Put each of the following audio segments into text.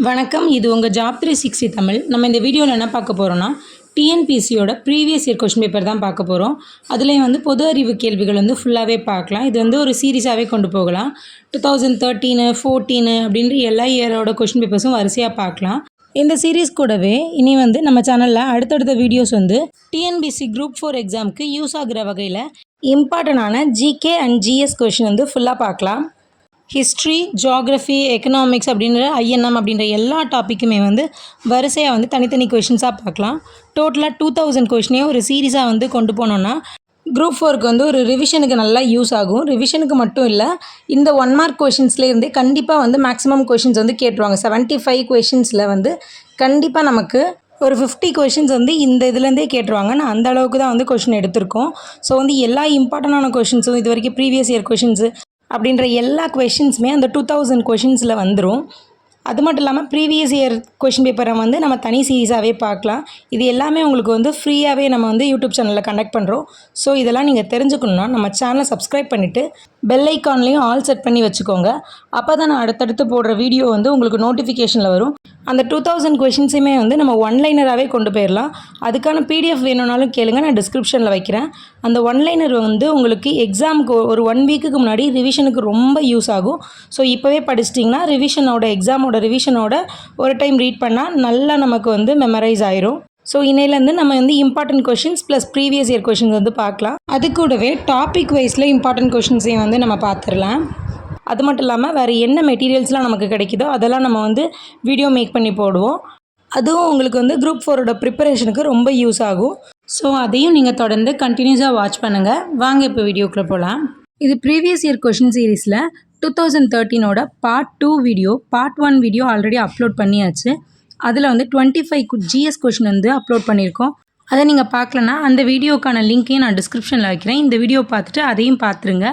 வணக்கம். இது உங்கள் ஜாப் 360 தமிழ். நம்ம இந்த வீடியோவில் என்ன பார்க்க போகிறோம்னா, டிஎன்பிஎஸ்சியோட ப்ரீவியஸ் இயர் கொஷின் பேப்பர் தான் பார்க்க போகிறோம். அதுலேயும் வந்து பொது அறிவு கேள்விகள் வந்து ஃபுல்லாகவே பார்க்கலாம். இது வந்து ஒரு சீரீஸாகவே கொண்டு போகலாம். 2013, 14 அப்படின்ற எல்லா இயரோட கொஷின் பேப்பர்ஸும் வரிசையாக பார்க்கலாம். இந்த சீரீஸ் கூடவே இனி வந்து நம்ம சேனலில் அடுத்தடுத்த வீடியோஸ் வந்து டிஎன்பிஎஸ்சி குரூப் 4 எக்ஸாமுக்கு யூஸ் ஆகுற வகையில் இம்பார்ட்டண்டான ஜிகே அண்ட் ஜிஎஸ் கொஷின் வந்து ஃபுல்லாக பார்க்கலாம். ஹிஸ்ட்ரி, ஜியாகிரஃபி, எக்கனாமிக்ஸ் அப்படின்ற ஐஎன்எம் அப்படின்ற எல்லா டாப்பிக்குமே வந்து வரிசையாக வந்து தனித்தனி கொஷின்ஸாக பார்க்கலாம். டோட்டலாக 2000 கொஷினே ஒரு சீரீஸாக வந்து கொண்டு போனோன்னா குரூப் 4க்கு வந்து ஒரு ரிவிஷனுக்கு நல்லா யூஸ் ஆகும். ரிவிஷனுக்கு மட்டும் இல்லை, இந்த 1 மார்க் கொஷின்ஸ்லேருந்தே கண்டிப்பாக வந்து மேக்ஸிமம் கொஷின்ஸ் வந்து கேட்டுருவாங்க. 75 கொஷின்ஸில் வந்து கண்டிப்பாக நமக்கு ஒரு 50 கொஷின்ஸ் வந்து இந்த இதுலேருந்தே கேட்டுருவாங்க. நான் அந்த அளவுக்கு தான் வந்து கொஷின் எடுத்திருக்கோம். ஸோ வந்து எல்லா இம்பார்ட்டண்டான கொஷின்ஸும் இது வரைக்கும் ப்ரீவியஸ் இயர் கொஷின்ஸு அப்படின்ற எல்லா கொஷின்ஸுமே அந்த 2000 கொஷின்ஸில் வந்துடும். அது மட்டும் இல்லாமல் ப்ரீவியஸ் இயர் கொஷின் பேப்பரை வந்து நம்ம தனி சீரீஸாகவே பார்க்கலாம். இது எல்லாமே உங்களுக்கு வந்து ஃப்ரீயாகவே நம்ம வந்து யூடியூப் சேனலில் கண்டக்ட் பண்ணுறோம். ஸோ இதெல்லாம் நீங்கள் தெரிஞ்சுக்கணுன்னா நம்ம சேனலை சப்ஸ்கிரைப் பண்ணிவிட்டு பெல் ஐக்கான்லேயும் ஆல் செட் பண்ணி வச்சுக்கோங்க. அப்போ தான் நான் அடுத்தடுத்து போடுற வீடியோ வந்து உங்களுக்கு நோட்டிஃபிகேஷனில் வரும். அந்த 2000 கொஷின்ஸுமே வந்து நம்ம ஒன்லைனராகவே கொண்டு போயிடலாம். அதுக்கான பிடிஎஃப் வேணும்னாலும் கேளுங்க, நான் டிஸ்கிரிப்ஷனில் வைக்கிறேன். அந்த ஒன்லைனர் வந்து உங்களுக்கு எக்ஸாமுக்கு ஒரு 1 வீக்குக்கு முன்னாடி ரிவிஷனுக்கு ரொம்ப யூஸ் ஆகும். ஸோ இப்போவே படிச்சிட்டிங்கன்னா எக்ஸாமோட ரிவிஷனோட ஒரு டைம் ரீட் பண்ணால் நல்லா நமக்கு வந்து மெமரைஸ் ஆயிரும். ஸோ இன்னையிலேருந்து நம்ம வந்து important questions plus previous year questions வந்து பார்க்கலாம். அது கூடவே டாபிக் வைஸில் இம்பார்ட்டன்ட் கொஷின்ஸையும் வந்து நம்ம பார்த்துடலாம். அது மட்டும் இல்லாமல் வேறு என்ன மெட்டீரியல்ஸ்லாம் நமக்கு கிடைக்குதோ அதெல்லாம் நம்ம வந்து வீடியோ மேக் பண்ணி போடுவோம். அதுவும் உங்களுக்கு வந்து குரூப் 4ஓட ப்ரிப்பரேஷனுக்கு ரொம்ப யூஸ் ஆகும். ஸோ அதையும் நீங்கள் தொடர்ந்து கண்டினியூஸாக வாட்ச் பண்ணுங்கள். வாங்க இப்போ வீடியோக்குள்ளே போகலாம். இது ப்ரீவியஸ் இயர் கொஷின் சீரீஸில் 2013ஓட part 2 video. Part 1 video already upload பண்ணியாச்சு. அதில் வந்து 25 ஜிஎஸ் கொஷின் வந்து அப்லோட் பண்ணியிருக்கோம். அதை நீங்கள் பார்க்கலன்னா அந்த வீடியோக்கான லிங்க்கையும் நான் டிஸ்கிரிப்ஷனில் வைக்கிறேன். இந்த வீடியோ பார்த்துட்டு அதையும் பார்த்துருங்க.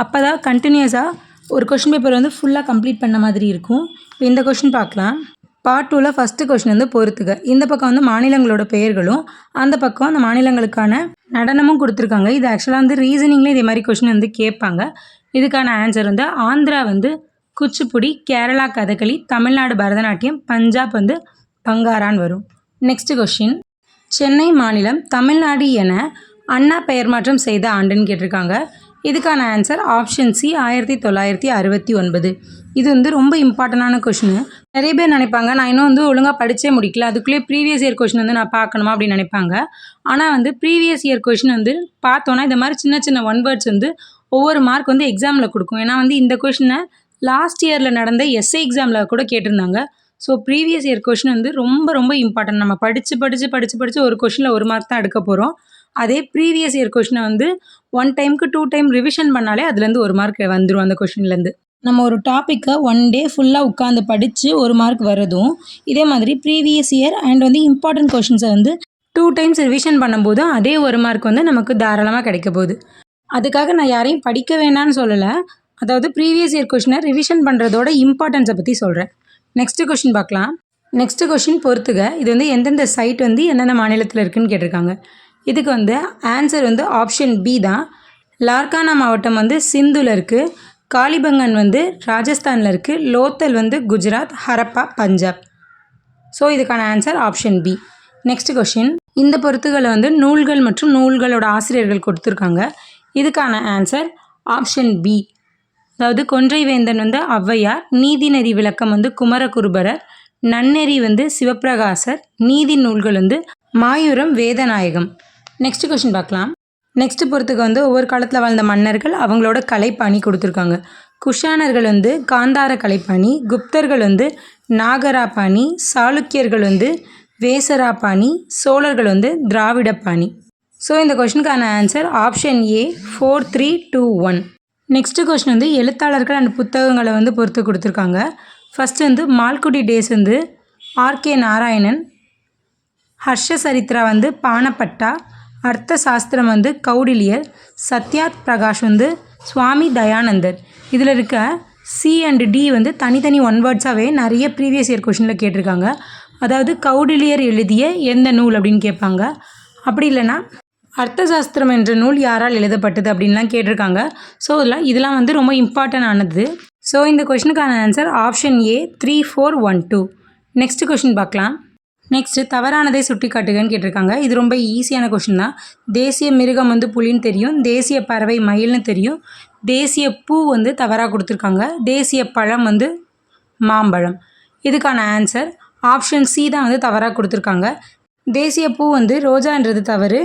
அப்போ தான் கண்டினியூஸாக ஒரு கொஷின் பேப்பர் வந்து ஃபுல்லாக கம்ப்ளீட் பண்ண மாதிரி இருக்கும். இப்போ இந்த கொஷின் பார்க்கலாம். பார்ட் 2ல் ஃபஸ்ட்டு கொஷின் வந்து பொறுத்துக. இந்த பக்கம் வந்து மாநிலங்களோட பெயர்களும் அந்த பக்கம் அந்த மாநிலங்களுக்கான நடனமும் கொடுத்துருக்காங்க. இது ஆக்சுவலாக வந்து ரீசனிங்லேயே இதே மாதிரி கொஷின் வந்து கேட்பாங்க. இதுக்கான ஆன்சர் வந்து ஆந்திரா வந்து குச்சிப்புடி, கேரளா கதகளி, தமிழ்நாடு பரதநாட்டியம், பஞ்சாப் வந்து பங்காரான்னு வரும். நெக்ஸ்ட் கொஷின், சென்னை மாநிலம் தமிழ்நாடு என அண்ணா பெயர் மாற்றம் செய்த ஆண்டுன்னு கேட்டிருக்காங்க. இதுக்கான ஆன்சர் ஆப்ஷன் சி 1969. இது வந்து ரொம்ப இம்பார்ட்டண்டான கொஷின். நிறைய பேர் நினைப்பாங்க நான் இன்னும் வந்து ஒழுங்காக படித்தே முடிக்கல, அதுக்குள்ளேயே ப்ரீவியஸ் இயர் கொஷின் வந்து நான் பார்க்கணுமா அப்படின்னு நினைப்பாங்க. ஆனால் வந்து ப்ரீவியஸ் இயர் கொஷின் வந்து பார்த்தோன்னா இந்த மாதிரி சின்ன சின்ன ஒன் வேர்ட்ஸ் வந்து ஒவ்வொரு மார்க் வந்து எக்ஸாமில் கொடுக்கும். ஏன்னா வந்து இந்த கொஷினை லாஸ்ட் இயரில் நடந்த எஸ்ஏ எக்ஸாமில் கூட கேட்டிருந்தாங்க. ஸோ ப்ரீவியஸ் இயர் கொஷின் வந்து ரொம்ப ரொம்ப இம்பார்ட்டன்ட். நம்ம படித்து ஒரு கொஷினில் 1 மார்க் தான் எடுக்க போகிறோம். அதே ப்ரீவியஸ் இயர் கொஷினை வந்து 1 டைமுக்கு 2 டைம் ரிவிஷன் பண்ணாலே அதுலேருந்து 1 மார்க் வந்துடும். அந்த கொஷின்லேருந்து நம்ம ஒரு டாப்பிக்கை 1 டே ஃபுல்லாக உட்காந்து படித்து 1 மார்க் வரதும், இதே மாதிரி ப்ரீவியஸ் இயர் அண்ட் வந்து இம்பார்ட்டன்ட் கொஷின்ஸை வந்து 2 டைம்ஸ் ரிவிஷன் பண்ணும்போதும் அதே 1 மார்க் வந்து நமக்கு தாராளமாக கிடைக்க போகுது. அதுக்காக நான் யாரையும் படிக்க வேண்டாம்னு சொல்லலை. அதாவது ப்ரீவியஸ் இயர் கொஷினை ரிவிஷன் பண்ணுறதோட இம்பார்ட்டன்ஸை பற்றி சொல்கிறேன். நெக்ஸ்ட்டு கொஷின் பார்க்கலாம். நெக்ஸ்ட்டு கொஷின் பொறுத்துக. இது வந்து எந்தெந்த சைட் வந்து எந்தெந்த மாநிலத்தில் இருக்குதுன்னு கேட்டிருக்காங்க. இதுக்கு வந்து ஆன்சர் வந்து ஆப்ஷன் பி தான். லார்கானா மாவட்டம் வந்து சிந்துவில் இருக்குது, காலிபங்கன் வந்து ராஜஸ்தானில் இருக்குது, லோத்தல் வந்து குஜராத், ஹரப்பா பஞ்சாப். ஸோ இதுக்கான answer option B. Next question, இந்த பொறுத்துகளை வந்து நூல்கள் மற்றும் நூல்களோட ஆசிரியர்கள் கொடுத்துருக்காங்க. இதுக்கான ஆன்சர் ஆப்ஷன் பி. அதாவது கொன்றை வேந்தன் வந்து ஔவையார், நீதிநெறி விளக்கம் வந்து குமரகுருபரர், நன்னெறி வந்து சிவப்பிரகாசர், நீதி நூல்கள் வந்து மாயூரம் வேதநாயகம். நெக்ஸ்ட் கொஷின் பார்க்கலாம். நெக்ஸ்ட் பொறுத்துக்கு வந்து ஒவ்வொரு காலத்தில் வாழ்ந்த மன்னர்கள் அவங்களோட கலைப்பாணி கொடுத்துருக்காங்க. குஷானர்கள் வந்து காந்தார கலைப்பாணி, குப்தர்கள் வந்து நாகராபாணி, சாளுக்கியர்கள் வந்து வேசராபாணி, சோழர்கள் வந்து திராவிடப்பாணி. ஸோ இந்த கொஷினுக்கான answer option A 4321. Next question வந்து எழுத்தாளர்கள் அண்ட் புத்தகங்களை வந்து பொறுத்து கொடுத்துருக்காங்க. ஃபஸ்ட்டு வந்து மால்குடி டேஸ் வந்து ஆர்கே நாராயணன், ஹர்ஷ சரித்ரா வந்து பானப்பட்டா, அர்த்த சாஸ்திரம் வந்து கௌடில்யர், சத்யாத் பிரகாஷ் வந்து சுவாமி தயானந்தர். இதில் இருக்க சி அண்ட் டி வந்து தனித்தனி ஒன் வேர்ட்ஸாகவே நிறைய ப்ரீவியஸ் இயர் கொஷினில் கேட்டிருக்காங்க. அதாவது கௌடில்யர் எழுதிய எந்த நூல் அப்படின்னு கேட்பாங்க. அப்படி இல்லைன்னா அர்த்த சாஸ்திரம் என்ற நூல் யாரால் எழுதப்பட்டது அப்படின்லாம் கேட்டிருக்காங்க. ஸோ இதெல்லாம் வந்து ரொம்ப இம்பார்ட்டன்ட் ஆனது. ஸோ இந்த கொஷினுக்கான answer option A 3412. Next question பார்க்கலாம். நெக்ஸ்ட்டு தவறானதை சுட்டி காட்டுகன்னு கேட்டிருக்காங்க. இது ரொம்ப ஈஸியான கொஷின் தான். தேசிய மிருகம் வந்து புலின்னு தெரியும், தேசிய பறவை மயில்னு தெரியும், தேசிய பூ வந்து தவறாக கொடுத்துருக்காங்க, தேசிய பழம் வந்து மாம்பழம். இதுக்கான ஆன்சர் ஆப்ஷன் சி தான் வந்து தவறாக கொடுத்துருக்காங்க. தேசிய பூ வந்து ரோஜான்றது தவறு,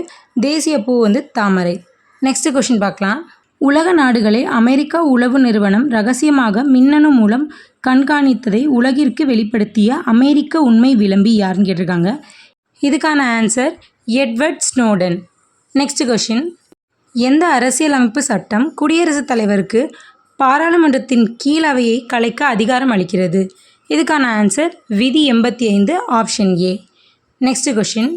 தேசிய பூ வந்து தாமரை. நெக்ஸ்ட் கொஷின் பார்க்கலாம். உலக நாடுகளை அமெரிக்கா உளவு நிறுவனம் ரகசியமாக மின்னணு மூலம் கண்காணித்ததை உலகிற்கு வெளிப்படுத்திய அமெரிக்க உண்மை விளம்பி யாருன்னு கேட்டிருக்காங்க. இதுக்கான answer Edward Snowden. Next question. எந்த அரசியலமைப்பு சட்டம் குடியரசுத் தலைவருக்கு பாராளுமன்றத்தின் கீழவையை கலைக்க அதிகாரம் அளிக்கிறது? இதுக்கான ஆன்சர் விதி 85 option A. Next question.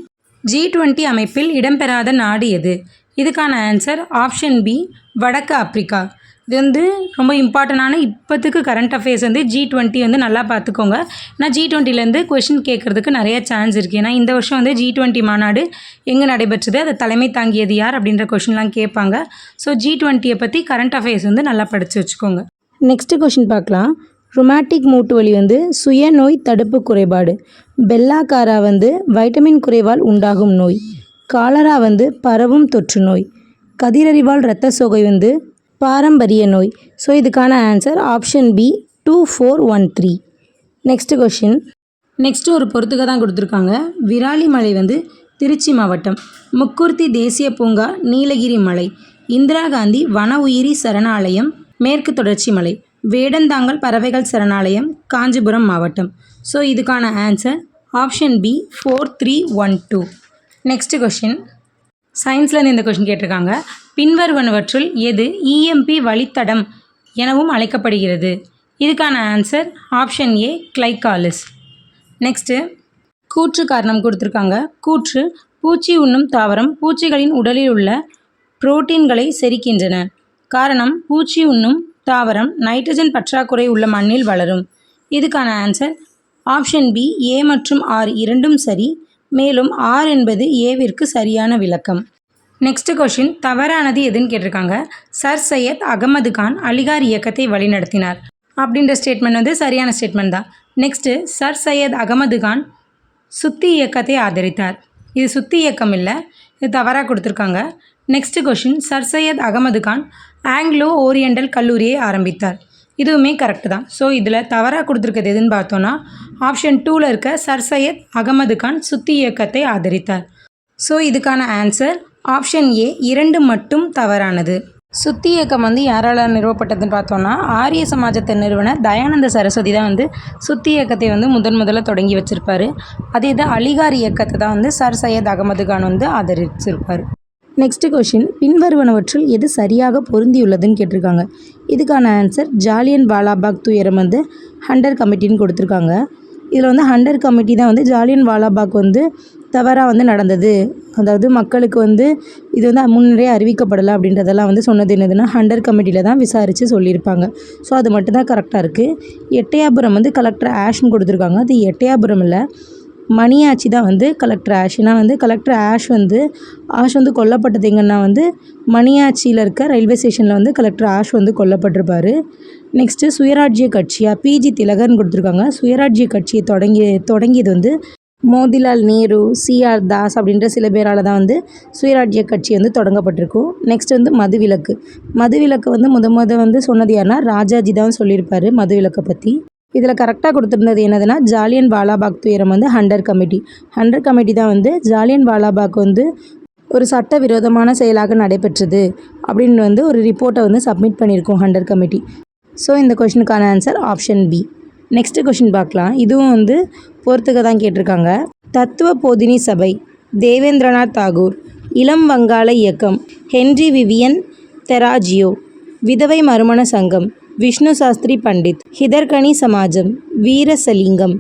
G20 அமைப்பில் இடம்பெறாத நாடு எது? இதுக்கான ஆன்சர் ஆப்ஷன் பி வடக்கு ஆப்பிரிக்கா. இது வந்து ரொம்ப இம்பார்ட்டண்டான இப்போத்துக்கு கரண்ட் அஃபேர்ஸ் வந்து G20 வந்து நல்லா பார்த்துக்கோங்க. ஏன்னா G20லேருந்து கொஷின் கேட்குறதுக்கு நிறைய சான்ஸ் இருக்குது. ஏன்னா இந்த வருஷம் வந்து G20 மாநாடு எங்கே நடைபெற்றது, அதை தலைமை தாங்கியது யார் அப்படின்ற கொஷின்லாம் கேட்பாங்க. ஸோ G20 பற்றி கரண்ட் அஃபேர்ஸ் வந்து நல்லா படித்து வச்சுக்கோங்க. நெக்ஸ்ட் கொஷின் பார்க்கலாம். ருமேட்டிக் மூட்டு வலி வந்து சுய நோய் தடுப்பு குறைபாடு, பெல்லாகாரா வந்து வைட்டமின் குறைவால் உண்டாகும் நோய், காலரா வந்து பரவும் தொற்று நோய், கதிரறிவால் இரத்த சோகை வந்து பாரம்பரிய நோய். ஸோ இதுக்கான answer option B 2413. Next question. Next ஒரு பொறுத்துக்க தான் கொடுத்துருக்காங்க. விராலிமலை வந்து திருச்சி மாவட்டம், முக்குர்த்தி தேசிய பூங்கா நீலகிரி மலை, இந்திரா காந்தி வன உயிரி சரணாலயம் மேற்கு தொடர்ச்சி மலை, வேடந்தாங்கல் பறவைகள் சரணாலயம் காஞ்சிபுரம் மாவட்டம். ஸோ இதுக்கான answer option B 4312. Next question. சயின்ஸ்லேருந்து இந்த கொஷின் கேட்டிருக்காங்க. பின்வருவனவற்றுள் எது EMP வழித்தடம் எனவும் அழைக்கப்படுகிறது? இதுக்கான ஆன்சர் ஆப்ஷன் ஏ கிளைகாலிஸ். நெக்ஸ்ட்டு கூற்று காரணம் கொடுத்துருக்காங்க. கூற்று பூச்சி உண்ணும் தாவரம் பூச்சிகளின் உடலில் உள்ள புரோட்டீன்களை செரிக்கின்றன. காரணம் பூச்சி உண்ணும் தாவரம் நைட்ரஜன் பற்றாக்குறை உள்ள மண்ணில் வளரும். இதுக்கான ஆன்சர் ஆப்ஷன் பி ஏ மற்றும் ஆர் இரண்டும் சரி, மேலும் ஆர் என்பது ஏவிற்கு சரியான விளக்கம். Next question. தவறானது எதுன்னு கேட்டிருக்காங்க. சர் சையத் அகமது கான் அலிகார் இயக்கத்தை வழிநடத்தினார் அப்படின்ற ஸ்டேட்மெண்ட் வந்து சரியான ஸ்டேட்மெண்ட் தான். நெக்ஸ்ட்டு சர் சையத் அகமது கான் சுத்தி இயக்கத்தை ஆதரித்தார். இது சுத்தி இயக்கம் இல்லை, இது தவறாக கொடுத்துருக்காங்க. Next question. Sir Syed Ahmed Khan Anglo Oriental கல்லூரியை ஆரம்பித்தார். இதுவுமே கரெக்டு தான். ஸோ இதில் தவறாக கொடுத்துருக்கிறது எதுன்னு பார்த்தோன்னா ஆப்ஷன் 2ல் இருக்க சர் சையத் அகமது கான் சுத்தி இயக்கத்தை ஆதரித்தார். ஸோ இதுக்கான ஆன்சர் ஆப்ஷன் ஏ 2 மட்டும் தவறானது. சுத்தி இயக்கம் வந்து யாரால் நிறுவப்பட்டதுன்னு பார்த்தோன்னா ஆரிய சமாஜத்தை நிறுவன தயானந்த சரஸ்வதி தான் வந்து சுத்தி இயக்கத்தை வந்து முதல்ல தொடங்கி வச்சுருப்பார். அதே தான் அலிகார் இயக்கத்தை தான் வந்து சர் சையத் அகமது கான் வந்து ஆதரிச்சிருப்பார். Next question. பின்வருவனவற்றில் எது சரியாக பொருந்தியுள்ளதுன்னு கேட்டிருக்காங்க. இதுக்கான ஆன்சர் ஜாலியன் வாலாபாக் துயரம் வந்து ஹண்டர் கமிட்டின்னு கொடுத்துருக்காங்க. இதில் வந்து ஹண்டர் கமிட்டி தான் வந்து ஜாலியன் வாலாபாக் வந்து தவறாக வந்து நடந்தது, அதாவது மக்களுக்கு வந்து இது வந்து முன்னரே அறிவிக்கப்படலை அப்படின்றதெல்லாம் வந்து சொன்னது என்னதுன்னா ஹண்டர் கமிட்டியில் தான் விசாரித்து சொல்லியிருப்பாங்க. ஸோ அது மட்டும்தான் கரெக்டாக இருக்குது. எட்டயாபுரம் வந்து கலெக்டர் ஆஷ்னு கொடுத்துருக்காங்க. அது எட்டயாபுரம் இல்லை, மணியாச்சி தான் வந்து கலெக்டர் ஆஷ். ஏன்னா வந்து கலெக்டர் ஆஷ் வந்து கொல்லப்பட்டது எங்கன்னா வந்து மணியாச்சியில் இருக்க ரயில்வே ஸ்டேஷனில் வந்து கலெக்டர் ஆஷ் வந்து கொல்லப்பட்டிருப்பார். நெக்ஸ்ட்டு சுயராஜ்ய கட்சியாக பிஜி திலகர்னு கொடுத்துருக்காங்க. சுயராஜ்ய கட்சியை தொடங்கியது வந்து மோதிலால் நேரு, சிஆர் தாஸ் அப்படின்ற சில பேரால் தான் வந்து சுயராஜ்ய கட்சி வந்து தொடங்கப்பட்டிருக்கும். நெக்ஸ்ட் வந்து மதுவிலக்கு வந்து வந்து சொன்னது யாருன்னா ராஜாஜி தான் சொல்லியிருப்பார் மதுவிலக்கை பற்றி. இதில் கரெக்டாக கொடுத்துருந்தது என்னதுன்னா ஜாலியன் வாலாபாக் துயரம் வந்து ஹண்டர் கமிட்டி தான் வந்து ஜாலியன் வாலாபாக் வந்து ஒரு சட்டவிரோதமான செயலாக நடைபெற்றது அப்படின்னு வந்து ஒரு ரிப்போர்ட்டை வந்து சப்மிட் பண்ணியிருக்கோம் ஹண்டர் கமிட்டி. ஸோ இந்த கொஷினுக்கான answer option B. Next question பார்க்கலாம். இதுவும் வந்து பொறுத்துக்க தான் கேட்டிருக்காங்க. தத்துவ போதினி சபை, தேவேந்திரநாத் தாகூர், இளம் வங்காள இயக்கம், ஹென்றி விவியன் தெராஜியோ, விதவை மறுமண சங்கம், விஷ்ணு சாஸ்திரி பண்டித், ஹிதர்கனி சமாஜம், வீரசலிங்கம்.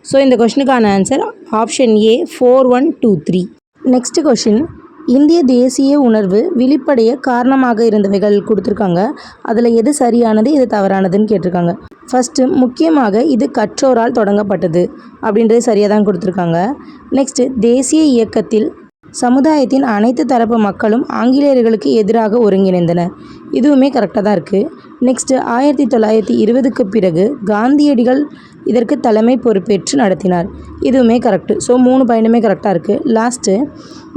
ஸோ இந்த கொஷினுக்கான answer option A 4123. Next question. இந்திய தேசிய உணர்வு விழிப்படைய காரணமாக இருந்தவைகள் கொடுத்துருக்காங்க. அதில் எது சரியானது எது தவறானதுன்னு கேட்டிருக்காங்க. ஃபஸ்ட்டு முக்கியமாக இது கற்றோரால் தொடங்கப்பட்டது அப்படின்றது சரியாக தான் கொடுத்துருக்காங்க. நெக்ஸ்ட்டு தேசிய இயக்கத்தில் சமுதாயத்தின் அனைத்து தரப்பு மக்களும் ஆங்கிலேயர்களுக்கு எதிராக ஒருங்கிணைந்தனர். இதுவுமே கரெக்டாக தான் இருக்குது. நெக்ஸ்ட்டு 1920க்கு பிறகு காந்தியடிகள் இதற்கு தலைமை பொறுப்பேற்று நடத்தினார். இதுவுமே கரெக்டு. ஸோ 3 பாயிண்ட்டுமே கரெக்டாக இருக்குது. லாஸ்ட்டு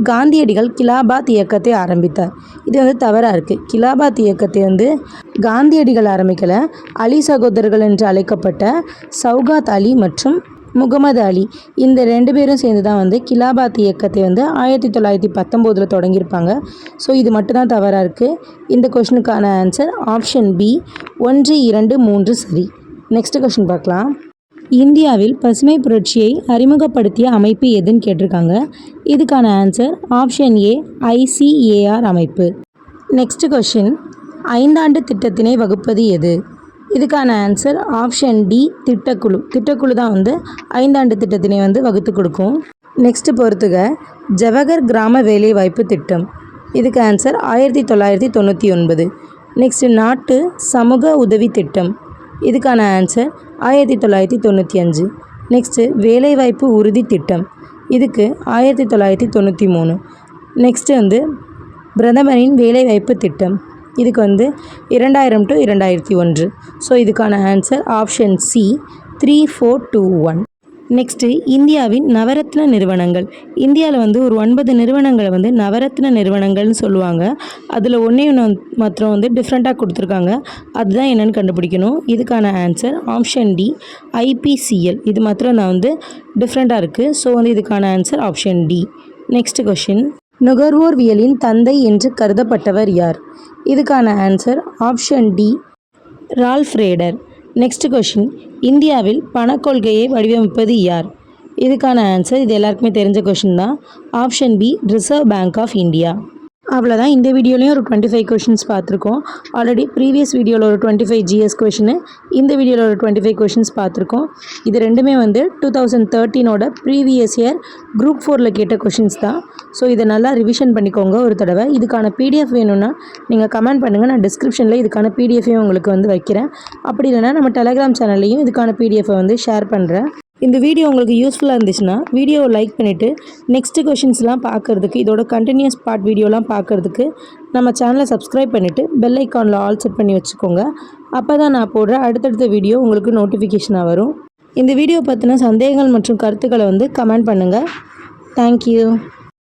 காந்தியடிகள் கிலாபாத் இயக்கத்தை ஆரம்பித்தார். இது வந்து தவறாக இருக்குது. கிலாபாத் இயக்கத்தை வந்து காந்தியடிகள் ஆரம்பிக்கலை. அலி சகோதரர்கள் என்று அழைக்கப்பட்ட சௌகாத் அலி மற்றும் முகமது அலி இந்த 2 பேரும் சேர்ந்து தான் வந்து கிலாபாத் இயக்கத்தை வந்து 1919 தொடங்கியிருப்பாங்க. ஸோ இது மட்டும்தான் தவறாக இருக்குது. இந்த கொஷினுக்கான ஆன்சர் ஆப்ஷன் பி 1, 2, 3 சரி. நெக்ஸ்ட் கொஷின் பார்க்கலாம். இந்தியாவில் பசுமை புரட்சியை அறிமுகப்படுத்திய அமைப்பு எதுன்னு கேட்டிருக்காங்க. இதுக்கான ஆன்சர் ஆப்ஷன் ஏ ஐசிஏஆர் அமைப்பு. நெக்ஸ்ட் கொஷின் 5ஆண்டு திட்டத்தினை வகுப்பது எது? இதுக்கான ஆன்சர் ஆப்ஷன் டி திட்டக்குழு. திட்டக்குழு தான் வந்து 5ஆண்டு திட்டத்தினை வந்து வகுத்து கொடுக்கும். நெக்ஸ்ட் பொறுத்துக ஜவஹர் கிராம வேலைவாய்ப்பு திட்டம். இதுக்கு ஆன்சர் 1999. நெக்ஸ்ட் நாட்டு சமூக உதவி திட்டம். இதுக்கான ஆன்சர் 1995. நெக்ஸ்ட்டு வேலைவாய்ப்பு உறுதி திட்டம். இதுக்கு 1993. நெக்ஸ்ட்டு வந்து பிரதமரின் வேலைவாய்ப்பு திட்டம். இதுக்கு வந்து 2000 to 2001. ஸோ இதுக்கான ஆன்சர் ஆப்ஷன் சி 3421. நெக்ஸ்ட்டு இந்தியாவின் நவரத்ன நிறுவனங்கள். இந்தியாவில் வந்து ஒரு 9 நிறுவனங்களை வந்து நவரத்ன நிறுவனங்கள்னு சொல்லுவாங்க. அதில் ஒன்று மாத்திரம் வந்து டிஃப்ரெண்ட்டாக கொடுத்துருக்காங்க. அதுதான் என்னென்னு கண்டுபிடிக்கணும். இதுக்கான ஆன்சர் ஆப்ஷன் டி ஐபிசிஎல். இது மாத்திரம் நான் வந்து டிஃப்ரெண்ட்டாக இருக்குது. ஸோ வந்து இதுக்கான answer option D. Next question நுகர்வோர்வியலின் தந்தை என்று கருதப்பட்டவர் யார்? இதுக்கான answer option D Ralph Nader. Next question இந்தியாவில் பணக்கொள்கையை வடிவமைப்பது யார்? இதுக்கான ஆன்சர் இது எல்லாருக்குமே தெரிஞ்ச கொஷின் தான். Option B Reserve Bank of India. அவ்வளோதான். இந்த வீடியோலையும் ஒரு 25 கொஷின்ஸ் பார்த்துருக்கோம். ஆல்ரெடி ப்ரீவியஸ் வீடியோவில் ஒரு 25 ஜிஎஸ் கொஷினு, இந்த வீடியோவில் ஒரு 25 கொஷின்ஸ் பார்த்துருக்கோம். இது ரெண்டுமே வந்து 2013 ப்ரீவியஸ் இயர் குரூப் 4ல் கேட்ட கொஷின்ஸ் தான். ஸோ இதை நல்லா ரிவிஷன் பண்ணிக்கோங்க ஒரு தடவை. இதுக்கான பிடிஎஃப் வேணும்னா நீங்கள் கமெண்ட் பண்ணுங்கள். நான் டிஸ்கிரிப்ஷனில் இதுக்கான பிடிஎஃபையும் உங்களுக்கு வந்து வைக்கிறேன். அப்படி இல்லைனா நம்ம டெலகிராம் சேனல்லையும் இதுக்கான பிடிஎஃபை வந்து ஷேர் பண்ணுறேன். இந்த வீடியோ உங்களுக்கு யூஸ்ஃபுல்லாக இருந்துச்சுன்னா வீடியோவை லைக் பண்ணிவிட்டு நெக்ஸ்ட் கொஷின்ஸ்லாம் பார்க்குறதுக்கு, இதோட கண்டினியூஸ் பார்ட் வீடியோலாம் பார்க்குறதுக்கு நம்ம சேனலை சப்ஸ்கிரைப் பண்ணிவிட்டு பெல் ஐக்கானில் ஆல் செட் பண்ணி வச்சுக்கோங்க. அப்போ தான் நான் போடுற அடுத்தடுத்த வீடியோ உங்களுக்கு நோட்டிஃபிகேஷனாக வரும். இந்த வீடியோ பற்றின சந்தேகங்கள் மற்றும் கருத்துக்களை வந்து கமெண்ட் பண்ணுங்கள். தேங்க்யூ.